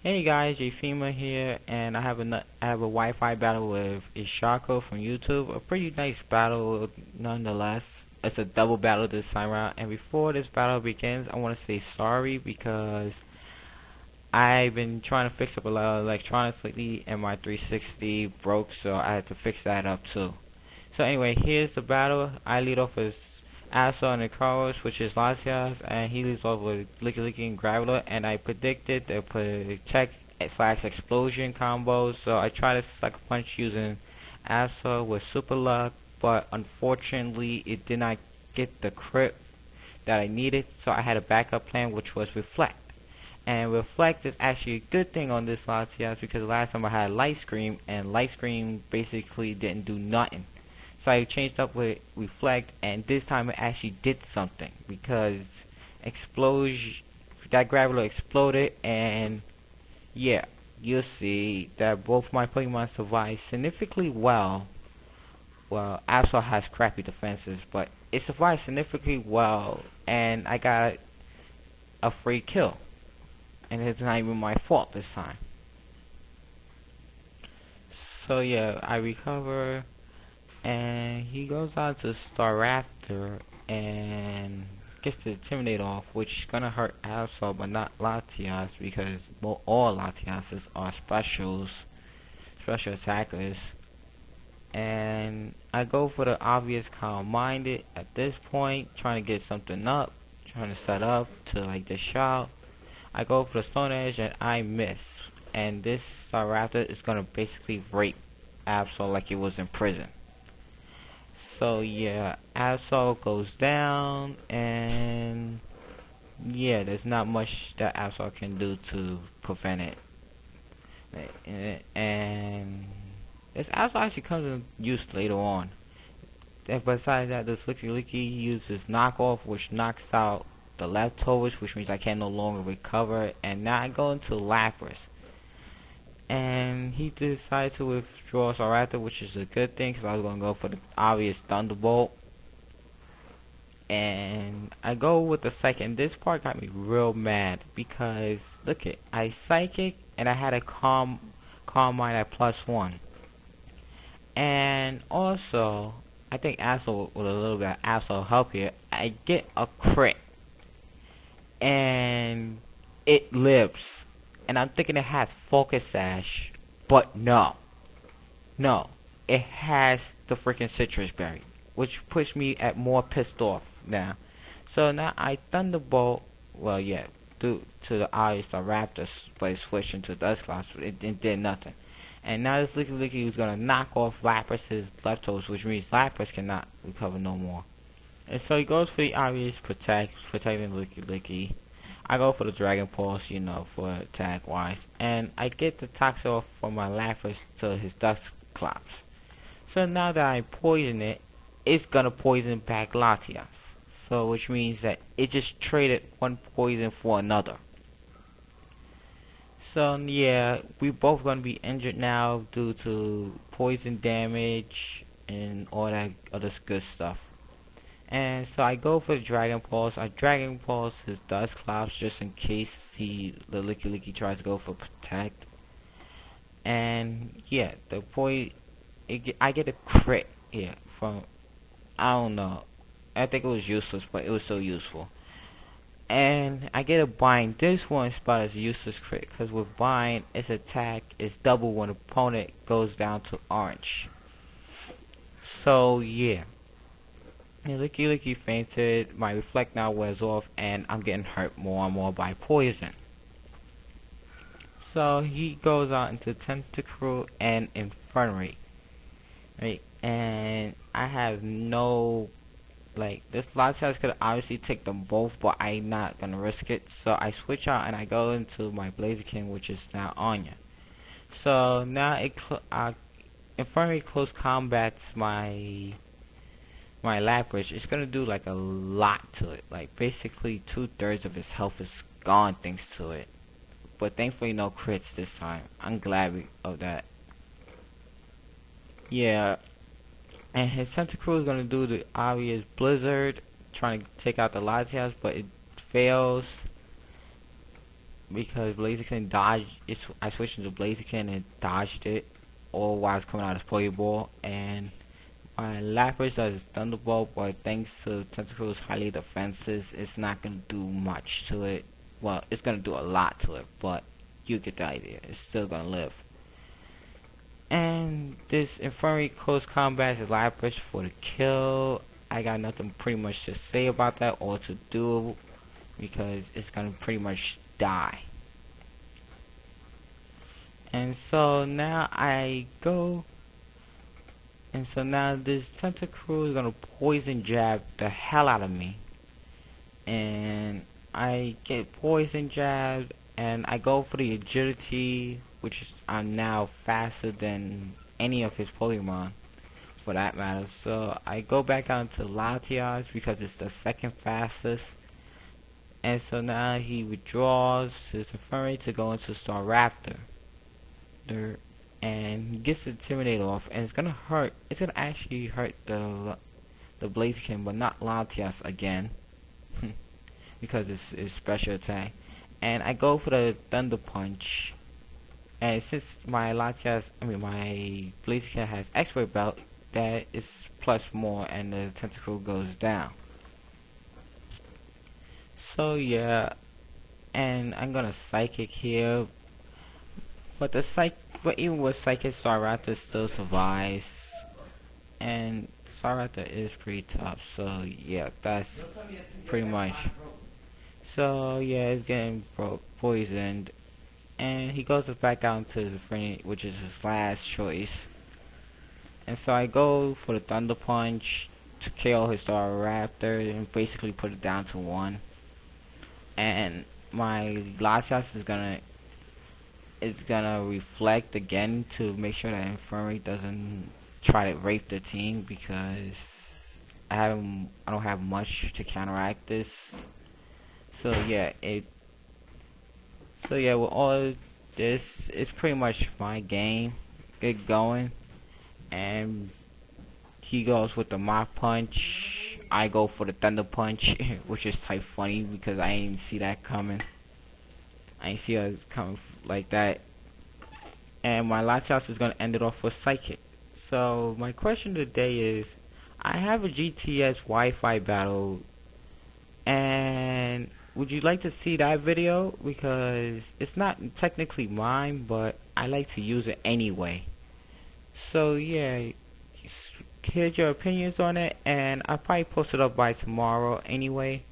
Hey guys, JFema here, and I have a Wi-Fi battle with ilsharko from YouTube. A pretty nice battle, nonetheless. It's a double battle this time around. And before this battle begins, I want to say sorry because I've been trying to fix up a lot of electronics lately, and my 360 broke, so I had to fix that up too. So anyway, here's the battle. I lead off with Asa and Icarus, which is Latias, and he leads off with Licky Licky and Graveler, and I predicted the protect slash explosion combos, so I tried to sucker punch using Asa with super luck, but unfortunately it did not get the crit that I needed, so I had a backup plan which was Reflect. And Reflect is actually a good thing on this Latias because last time I had Light Scream, and Light Scream basically didn't do nothing. So I changed up with Reflect, and this time it actually did something because explosion that Graveler exploded, and yeah, you'll see that both my Pokemon survived significantly well. Well, Absol has crappy defenses, but it survived significantly well, and I got a free kill, and it's not even my fault this time. So yeah, I recover. And he goes on to Staraptor and gets the Intimidate off, which is gonna hurt Absol but not Latias because all Latiases are special attackers. And I go for the obvious calm-minded at this point, trying to get something up, trying to set up to like the shot. I go for the Stone Edge and I miss. And this Staraptor is gonna basically rape Absol like it was in prison. So yeah, Absol goes down, and yeah, there's not much that Absol can do to prevent it. And this Absol actually comes in use later on. And besides that, this Licky Licky uses knockoff, which knocks out the leftovers, which means I can no longer recover. And now I go into Lapras. And he decides to withdraw Sarata, which is a good thing because I was going to go for the obvious Thunderbolt. And I go with the Psychic, and this part got me real mad because look it, I Psychic and I had a calm mind at +1, and also I think Absol with a little bit of Absol help here, I get a crit and it lives, and I'm thinking it has Focus Sash, but no, it has the freaking Citrus Berry, which puts me at more pissed off now. So now I Thunderbolt, well, yeah, due to the obvious the Raptors, but it switched into Dusclops, but it did nothing. And now this Licky Licky is gonna knock off Lapras' leftovers, which means Lapras cannot recover no more. And so he goes for the obvious protecting Licky Licky. I go for the Dragon Pulse, for attack wise, and I get the Toxic off from my Lapras to his Dusclops. So now that I poison it, it's gonna poison back Latias. So which means that it just traded one poison for another. So yeah, we both gonna be injured now due to poison damage and all that other good stuff. And so I go for the Dragon Pulse. I Dragon Pulse his Dusclops just in case the Licky Licky tries to go for Protect. And yeah, I get a crit here from, I don't know. I think it was useless, but it was so useful. And I get a bind. This one spot is useless crit because with bind, its attack is double when opponent goes down to orange. So yeah, Licky Licky fainted. My reflect now wears off, and I'm getting hurt more and more by poison. So he goes out into Tentacruel and Infernary. Right, and I have no this Latias could obviously take them both, but I'm not gonna risk it. So I switch out and I go into my Blaziken, which is now Anya. So now Infernary close combats my Lapras. It's gonna do like a lot to it. Like basically 2/3 of his health is gone thanks to it. But thankfully no crits this time. I'm glad of that. Yeah, and his Tentacruel is going to do the obvious Blizzard, trying to take out the Latias, but it fails. because Blaziken dodged. I switched into Blaziken and dodged it, all while it's coming out as Pokeball, and my Lapras does Thunderbolt, but thanks to Tentacruel's highly defenses, it's not gonna do much to it. Well, it's gonna do a lot to it, but you get the idea. It's still gonna live. And this Infirmary close combat is Lapras for the kill. I got nothing pretty much to say about that or to do because it's gonna pretty much die. And so now this Tentacruel is gonna poison jab the hell out of me. And I get poison jabbed and I go for the agility, which is I'm now faster than any of his Pokemon for that matter. So I go back down to Latias because it's the second fastest. And so now he withdraws his Infirmary to go into Staraptor. And he gets the Intimidate off, and it's gonna hurt. It's gonna actually hurt the Blaziken, but not Latias again, because it's special attack. And I go for the Thunder Punch, and since my Blaziken has Expert Belt, that is plus more, and the Tentacle goes down. So yeah, and I'm gonna Psychic here, but even with Psychic, Staraptor still survives, and Staraptor is pretty tough. So yeah, that's pretty much. So yeah, it's getting poisoned, and he goes back down to his friend, which is his last choice. And so I go for the Thunder Punch to KO his Staraptor and basically put it down to 1. And my Latias is gonna reflect again to make sure that Infirmary doesn't try to rape the team, because I don't have much to counteract this. So yeah, with all of this, it's pretty much my game. Get going, and he goes with the Mach Punch. I go for the Thunder Punch, which is type funny because I didn't even see that coming. I didn't see it coming like that. And my Latias is gonna end it off with Psychic. So my question today is, I have a GTS Wi-Fi battle, and would you like to see that video? Because it's not technically mine, but I like to use it anyway. So yeah, here's your opinions on it, and I'll probably post it up by tomorrow anyway.